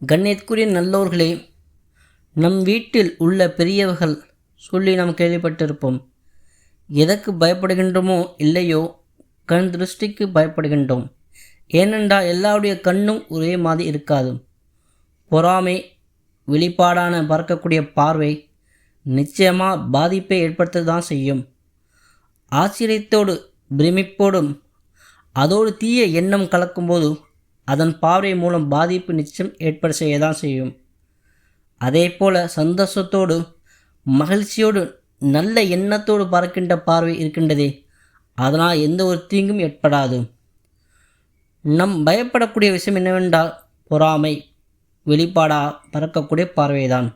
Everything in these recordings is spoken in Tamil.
கண்ணியத்துக்குரிய நல்லோர்களே, நம் வீட்டில் உள்ள பெரியவர்கள் சொல்லி நாம் கேள்விப்பட்டிருப்போம். எதற்கு பயப்படுகின்றோமோ இல்லையோ, கண் திருஷ்டிக்கு பயப்படுகின்றோம். ஏனென்றால் எல்லாருடைய கண்ணும் ஒரே மாதிரி இருக்காது. பொறாமை, வெளிப்பாடான பறக்கக்கூடிய பார்வை நிச்சயமாக பாதிப்பை ஏற்படுத்த தான் செய்யும். ஆச்சரியத்தோடு பிரமிப்போடும் அதோடு தீய எண்ணம் கலக்கும்போது அதன் பார்வை மூலம் பாதிப்பு நிச்சயம் ஏற்பட செய்ய தான் செய்யும். அதே போல் சந்தோஷத்தோடு மகிழ்ச்சியோடு நல்ல எண்ணத்தோடு பார்க்கின்ற பார்வை இருக்கின்றதே, அதனால் எந்த ஒரு தீங்கும் ஏற்படாது. நம் பயப்படக்கூடிய விஷயம் என்னவென்றால் பொறாமை, வெளிப்பாடாக பறக்கக்கூடிய பார்வைதான்.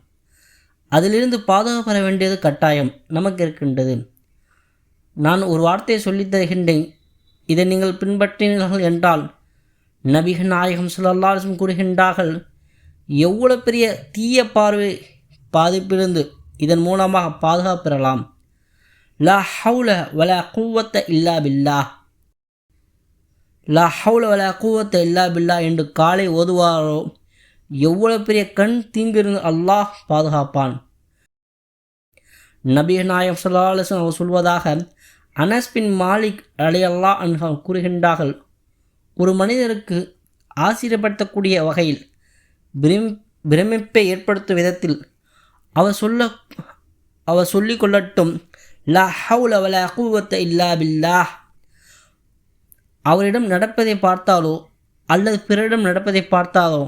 அதிலிருந்து பாதுகாப்பு பெற வேண்டியது கட்டாயம் நமக்கு இருக்கின்றது. நான் ஒரு வார்த்தையை சொல்லித் தருகின்றேன். இதை நீங்கள் பின்பற்றினீர்கள் என்றால் நபிகள் நாயகம் ஸல்லல்லாஹு அலைஹி வஸல்லம் கூறுகின்றார்கள், எவ்வளவு பெரிய தீய பார்வை பாதிப்பிலிருந்து இதன் மூலமாக பாதுகாப்பு பெறலாம். லா ஹவுல வலா குவத்த இல்லா பில்லாஹ், லா ஹவுல வலா குவத்த இல்லா பில்லாஹ் என்று காலை ஓதுவாரோ எவ்வளவு பெரிய கண் தீங்கிருந்து அல்லாஹ் பாதுகாப்பான். நபிகள் நாயகம் ஸல்லல்லாஹு அலைஹி வஸல்லம் அவர் சொல்வதாக அனஸ் பின் மாலிக் ரலியல்லாஹு அன்ஹு கூறுகின்றார்கள், ஒரு மனிதருக்கு ஆச்சரியப்படுத்தக்கூடிய வகையில் பிரமிப்பை ஏற்படுத்தும் விதத்தில் அவர் சொல்லிக் கொள்ளட்டும், லா ஹவுல வலா குவத்த இல்லா பில்லாஹ். அவரிடம் நடப்பதை பார்த்தாலோ அல்லது பிறரிடம் நடப்பதை பார்த்தாலோ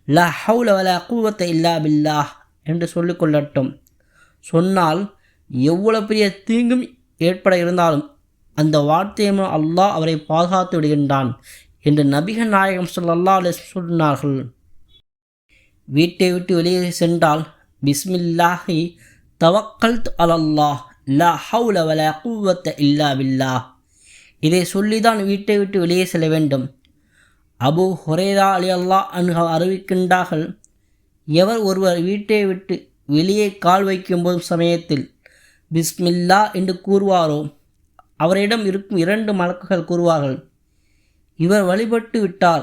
லா ஹவுல வலா குவத்த இல்லா பில்லாஹ் என்று சொல்லிக் கொள்ளட்டும். சொன்னால் எவ்வளவு பெரிய தீங்கும் ஏற்பட இருந்தாலும் அந்த வார்த்தையும் அல்லாஹ் அவரை பாதுகாத்து விடுகின்றான் என்று நபிகள் நாயகம் ஸல்லல்லாஹு அலைஹி வஸல்லம் சொன்னார்கள். வீட்டை விட்டு வெளியே சென்றால் பிஸ்மில்லாஹி தவக்கல்து அலல்லாஹ் லா ஹவுல வலா குவத்த இல்லா பில்லாஹ், இதை சொல்லிதான் வீட்டை விட்டு வெளியே செல்ல வேண்டும். அபூ ஹுரைரா ரலியல்லாஹு அன்ஹு அறிவிக்கின்றார்கள், எவர் ஒருவர் வீட்டை விட்டு வெளியே கால் வைக்கும்போது சமயத்தில் பிஸ்மில்லா என்று கூறுவாரோ அவரிடம் இருக்கும் 2 மலக்குகள் கூறுவார்கள், இவர் வழிபட்டு விட்டார்,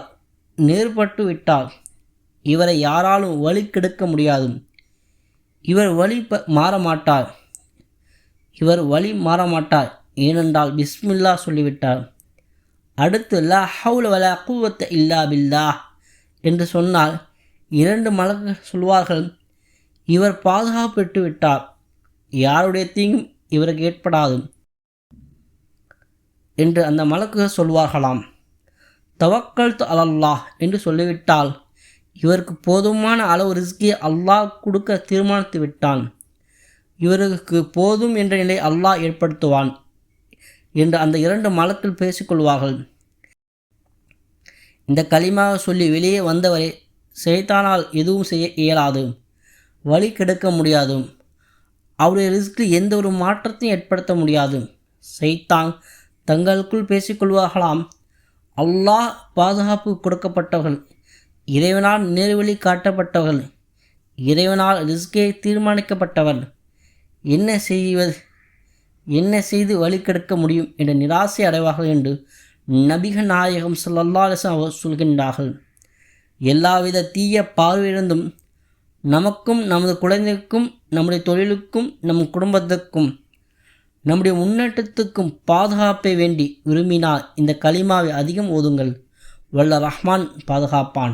நேர்பட்டு விட்டார், இவரை யாராலும் வழி கெடுக்க முடியாது, இவர் வழி மாறமாட்டார் ஏனென்றால் பிஸ்மில்லா சொல்லிவிட்டார். அடுத்து லா ஹவுல வலா குவத்த இல்லா பில்லாஹ் என்று சொன்னால் 2 மலக்குகள் சொல்வார்கள், இவர் பாதுகாப்பு பெற்று விட்டார், யாருடைய தீங்கும் இவருக்கு ஏற்படாது என்று அந்த மலக்குகள் சொல்வார்களாம். தவக்கல்து அலல்லாஹ் என்று சொல்லிவிட்டால் இவருக்கு போதுமான அளவு ரிஸ்கியை அல்லாஹ் கொடுக்க தீர்மானித்து விட்டான், இவருக்கு போதும் என்ற நிலை அல்லாஹ் ஏற்படுத்துவான் என்று அந்த 2 மலக்குகள் பேசிக்கொள்வார்கள். இந்த கலிமாவை சொல்லி வெளியே வந்தவரை ஷைத்தானால் எதுவும் செய்ய இயலாது, வழி கெடுக்க முடியாது, அவருடைய ரிஸ்கில் எந்த ஒரு மாற்றத்தையும் ஏற்படுத்த முடியாது. ஷைத்தான் தங்களுக்குள் பேசிக்கொள்வார்களாம், அல்லாஹ் பாதுகாப்பு கொடுக்கப்பட்டவர்கள், இறைவனால் நேர்வழி காட்டப்பட்டவர்கள், இறைவனால் ரிஸ்கை தீர்மானிக்கப்பட்டவர், என்ன செய்து வழி கெடுக்க முடியும் என்ற நிராசை அடைவார்கள் என்று நபிகள் நாயகம் ஸல்லல்லாஹு அலைஹி வஸல்லம் சொல்கின்றார்கள். எல்லாவித தீய பார்வையிலிருந்தும் நமக்கும் நமது குழந்தைக்கும் நம்முடைய தொழிலுக்கும் நம் குடும்பத்துக்கும் நம்முடைய முன்னேற்றத்துக்கும் பாதுகாப்பை வேண்டி விரும்பினால் இந்த கலிமாவை அதிகம் ஓதுங்கள். வல்ல ரஹ்மான் பாதுகாப்பான்.